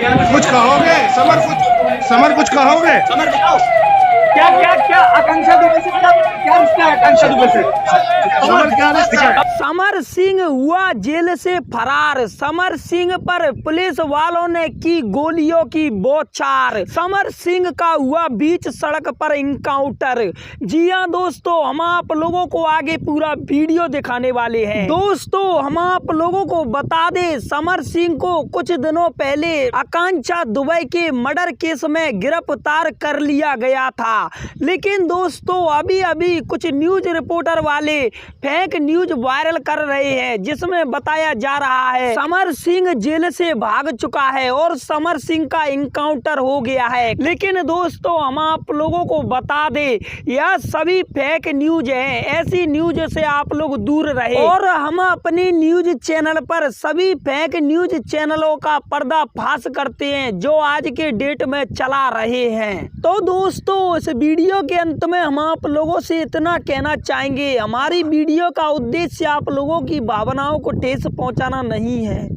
कुछ कहोगे समर कुछ कहोगे? समर बताओ, क्या क्या क्या आकांक्षा दुबे से, मतलब क्या रिश्ता है आकांक्षा दुबे से? समर क्या रिश्ता है? समर सिंह हुआ जेल से फरार। समर सिंह पर पुलिस वालों ने की गोलियों की बौछार। समर सिंह का हुआ बीच सड़क पर इनकाउंटर। जी हाँ दोस्तों, हम आप लोगों को आगे पूरा वीडियो दिखाने वाले हैं। दोस्तों हम आप लोगों को बता दें, समर सिंह को कुछ दिनों पहले आकांक्षा दुबे के मर्डर केस में गिरफ्तार कर लिया गया था। लेकिन दोस्तों अभी अभी कुछ न्यूज रिपोर्टर वाले फेक न्यूज वायरल कर रहे हैं, जिसमें बताया जा रहा है समर सिंह जेल से भाग चुका है और समर सिंह का इनकाउंटर हो गया है। लेकिन दोस्तों हम आप लोगों को बता दें, यह सभी फेक न्यूज है। ऐसी न्यूज से आप लोग दूर रहे और हम अपने न्यूज चैनल पर सभी फेक न्यूज चैनलों का पर्दाफाश करते हैं जो आज के डेट में चला रहे हैं। तो दोस्तों इस वीडियो के अंत में हम आप लोगों से इतना कहना चाहेंगे, हमारी वीडियो का उद्देश्य आप लोगों की भावनाओं को ठेस पहुंचाना नहीं है।